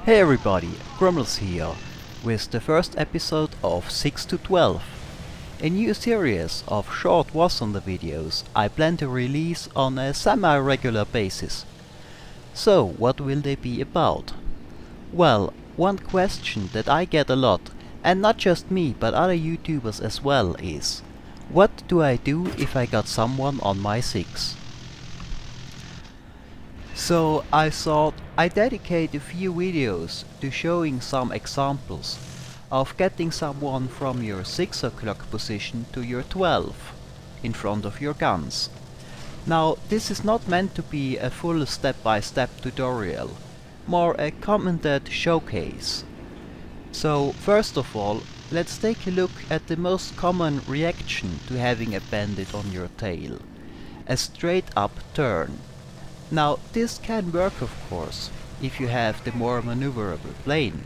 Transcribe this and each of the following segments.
Hey everybody, Grumbles here, with the first episode of 6 to 12, a new series of short Warthunder videos I plan to release on a semi-regular basis. So, what will they be about? Well, one question that I get a lot, and not just me but other YouTubers as well, is what do I do if I got someone on my 6? So I thought I'd dedicate a few videos to showing some examples of getting someone from your 6 o'clock position to your 12 in front of your guns. Now this is not meant to be a full step-by-step tutorial, more a commented showcase. So first of all, let's take a look at the most common reaction to having a bandit on your tail: a straight up turn. Now this can work of course, if you have the more maneuverable plane,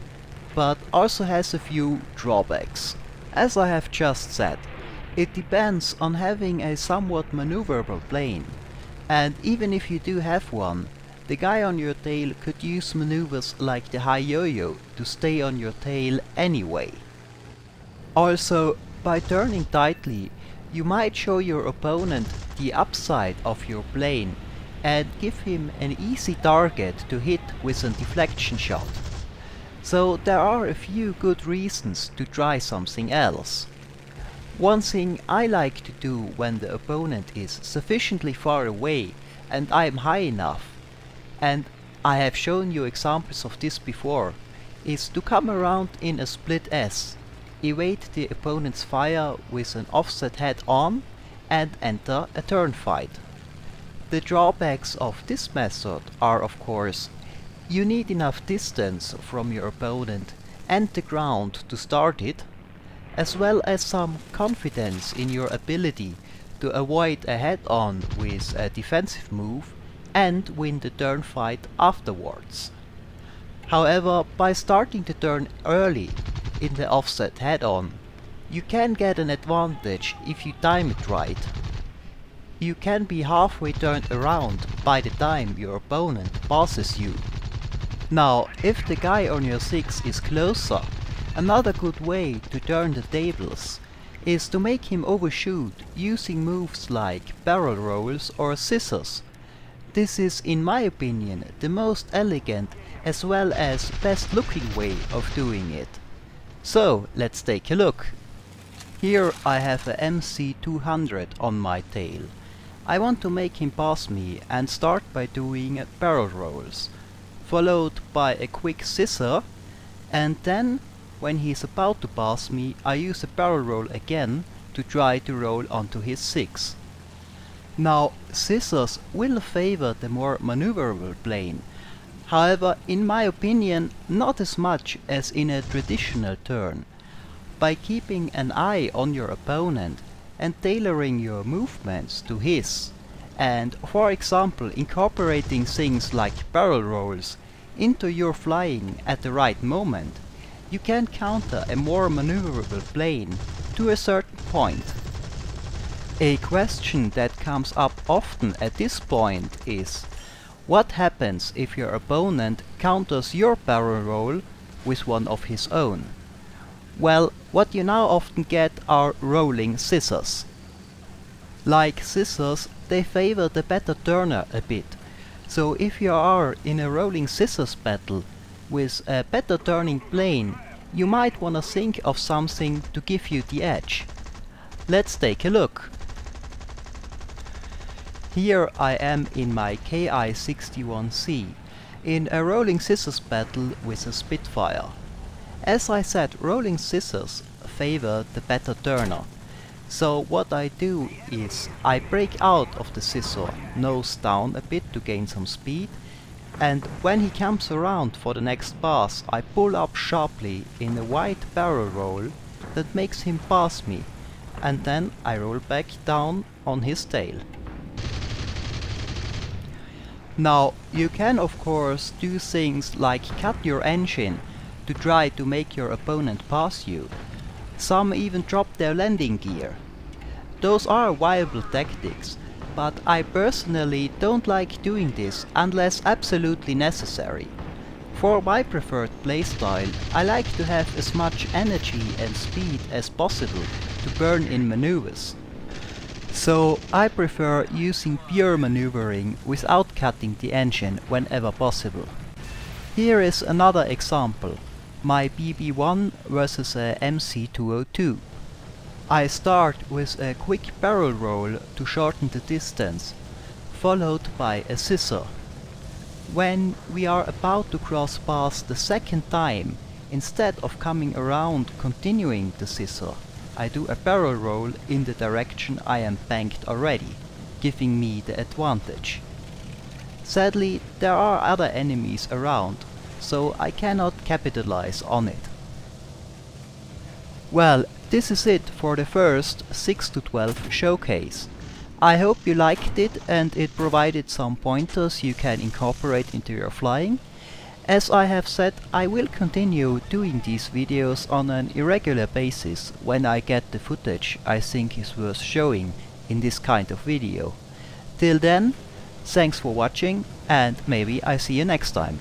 but also has a few drawbacks. As I have just said, it depends on having a somewhat maneuverable plane, and even if you do have one, the guy on your tail could use maneuvers like the high yo-yo to stay on your tail anyway. Also, by turning tightly, you might show your opponent the upside of your plane and give him an easy target to hit with a deflection shot. So there are a few good reasons to try something else. One thing I like to do when the opponent is sufficiently far away and I am high enough, and I have shown you examples of this before, is to come around in a split S, evade the opponent's fire with an offset head on and enter a turn fight. The drawbacks of this method are of course, you need enough distance from your opponent and the ground to start it, as well as some confidence in your ability to avoid a head-on with a defensive move and win the turn fight afterwards. However, by starting the turn early in the offset head-on, you can get an advantage if you time it right. You can be halfway turned around by the time your opponent passes you. Now, if the guy on your 6 is closer, another good way to turn the tables is to make him overshoot using moves like barrel rolls or scissors. This is, in my opinion, the most elegant as well as best looking way of doing it. So, let's take a look. Here I have a MC200 on my tail. I want to make him pass me and start by doing barrel rolls, followed by a quick scissor, and then when he is about to pass me I use a barrel roll again to try to roll onto his 6. Now scissors will favor the more maneuverable plane, however in my opinion not as much as in a traditional turn. By keeping an eye on your opponent and tailoring your movements to his, and for example incorporating things like barrel rolls into your flying at the right moment, you can counter a more maneuverable plane to a certain point. A question that comes up often at this point is, what happens if your opponent counters your barrel roll with one of his own? Well, what you now often get are rolling scissors. Like scissors, they favor the better turner a bit, so if you are in a rolling scissors battle with a better turning plane, you might wanna think of something to give you the edge. Let's take a look. Here I am in my KI-61C, in a rolling scissors battle with a Spitfire. As I said, rolling scissors favor the better turner. So what I do is I break out of the scissor, nose down a bit to gain some speed, and when he comes around for the next pass I pull up sharply in a wide barrel roll that makes him pass me, and then I roll back down on his tail. Now you can of course do things like cut your engine to try to make your opponent pass you. Some even drop their landing gear. Those are viable tactics, but I personally don't like doing this unless absolutely necessary. For my preferred playstyle, I like to have as much energy and speed as possible to burn in maneuvers. So I prefer using pure maneuvering without cutting the engine whenever possible. Here is another example, my BB1 versus a MC202. I start with a quick barrel roll to shorten the distance, followed by a scissor. When we are about to cross paths the second time, instead of coming around continuing the scissor, I do a barrel roll in the direction I am banked already, giving me the advantage. Sadly, there are other enemies around, so I cannot capitalize on it. Well, this is it for the first 6 to 12 showcase. I hope you liked it and it provided some pointers you can incorporate into your flying. As I have said, I will continue doing these videos on an irregular basis when I get the footage I think is worth showing in this kind of video. Till then, thanks for watching and maybe I see you next time.